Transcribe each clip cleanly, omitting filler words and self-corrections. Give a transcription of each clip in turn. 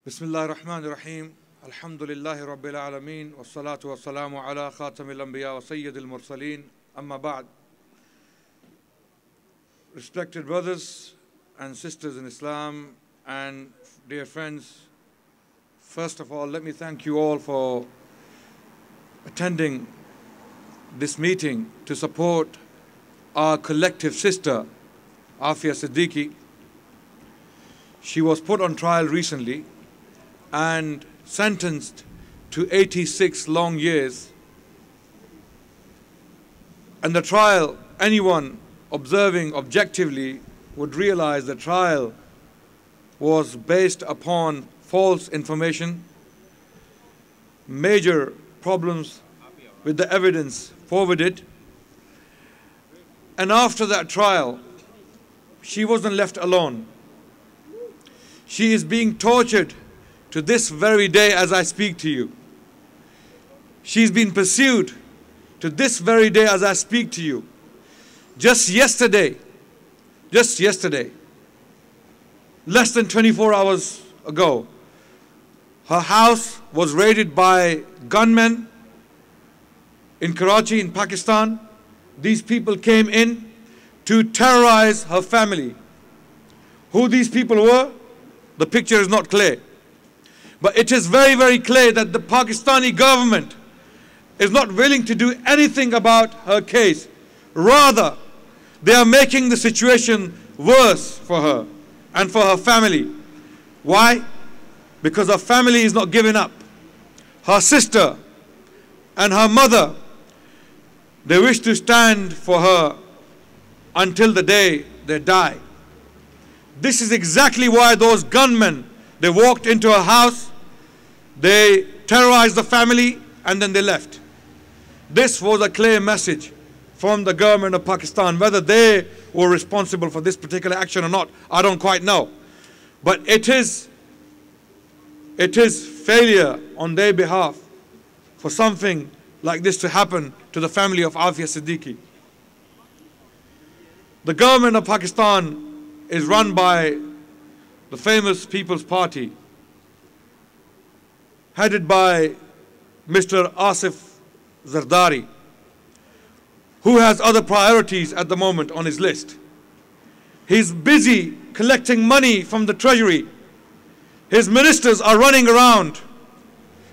Bismillah ar-Rahman ar-Rahim. Alhamdulillahi Rabbil Alameen. Wassalatu wassalamu ala khatamil anbiya wa sayyidil mursaleen. Amma ba'd. Respected brothers and sisters in Islam and dear friends, first of all, let me thank you all for attending this meeting to support our collective sister, Aafia Siddiqui. She was put on trial recently and sentenced to 86 long years. And the trial, anyone observing objectively would realize the trial was based upon false information, major problems with the evidence forwarded. And after that trial, she wasn't left alone. She is being tortured to this very day as I speak to you. She's been pursued to this very day as I speak to you. Just yesterday, less than 24 hours ago, her house was raided by gunmen in Karachi, in Pakistan. These people came in to terrorize her family. Who these people were, the picture is not clear. But it is very, very clear that the Pakistani government is not willing to do anything about her case. Rather, they are making the situation worse for her and for her family. Why? Because her family is not giving up. Her sister and her mother, they wish to stand for her until the day they die. This is exactly why those gunmen, they walked into her house, they terrorized the family, and then they left. This was a clear message from the government of Pakistan. Whether they were responsible for this particular action or not, I don't quite know. But it is failure on their behalf for something like this to happen to the family of Aafia Siddiqui. The government of Pakistan is run by the famous People's Party, headed by Mr. Asif Zardari, who has other priorities at the moment on his list. He's busy collecting money from the treasury. His ministers are running around,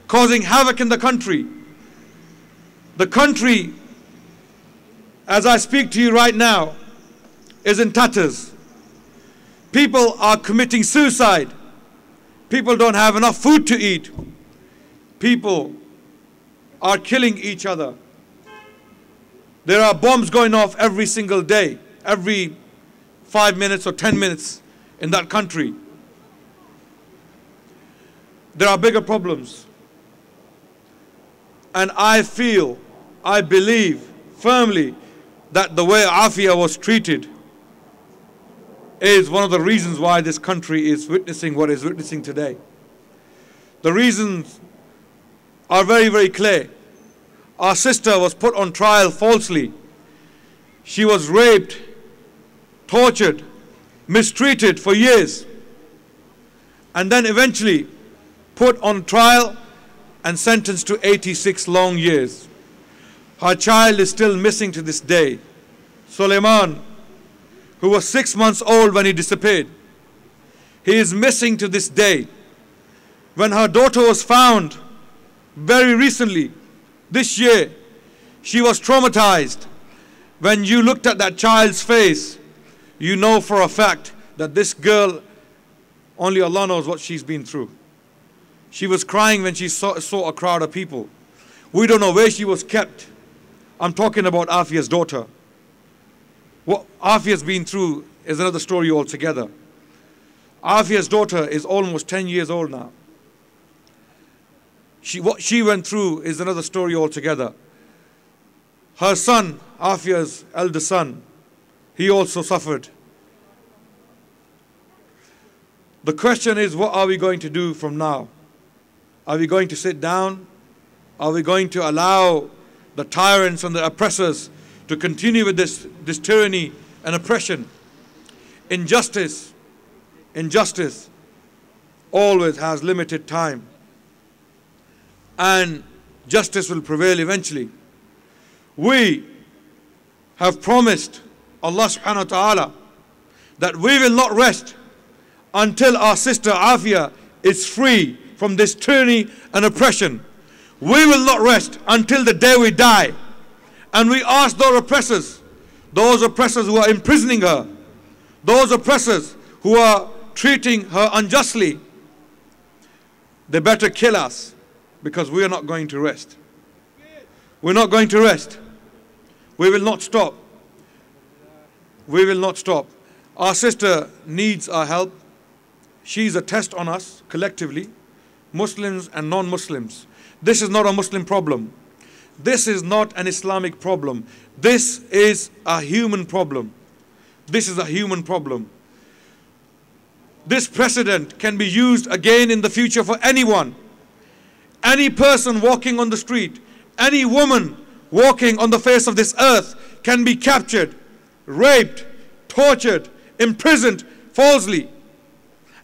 causing havoc in the country. The country, as I speak to you right now, is in tatters. People are committing suicide. People don't have enough food to eat. People are killing each other. There are bombs going off every single day, every 5 minutes or 10 minutes in that country. There are bigger problems. And I believe firmly that the way Aafia was treated is one of the reasons why this country is witnessing what is witnessing today. The reasons are very, very clear. Our sister was put on trial falsely. She was raped, tortured, mistreated for years, and then eventually put on trial and sentenced to 86 long years. Her child is still missing to this day. Suleiman, who was 6 months old when he disappeared, he is missing to this day. When her daughter was found very recently, this year, she was traumatized. When you looked at that child's face, you know for a fact that this girl, only Allah knows what she's been through. She was crying when she saw a crowd of people. We don't know where she was kept. I'm talking about Aafia's daughter. What Aafia's been through is another story altogether. Aafia's daughter is almost 10 years old now. What she went through is another story altogether. Her son, Aafia's elder son, he also suffered. The question is, what are we going to do from now? Are we going to sit down? Are we going to allow the tyrants and the oppressors to continue with this tyranny and oppression? Injustice always has limited time, and justice will prevail eventually. We have promised Allah subhanahu wa ta'ala that we will not rest until our sister Aafia is free from this tyranny and oppression. We will not rest until the day we die. And we ask those oppressors who are imprisoning her, those oppressors who are treating her unjustly, they better kill us, because we are not going to rest. We're not going to rest. We will not stop. We will not stop. Our sister needs our help. She's a test on us collectively, Muslims and non-Muslims. This is not a Muslim problem. This is not an Islamic problem. This is a human problem. This is a human problem. This precedent can be used again in the future for anyone. Any person walking on the street, any woman walking on the face of this earth can be captured, raped, tortured, imprisoned falsely,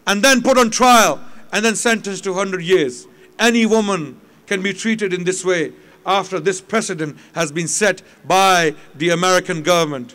and then put on trial and then sentenced to 100 years. Any woman can be treated in this way after this precedent has been set by the American government.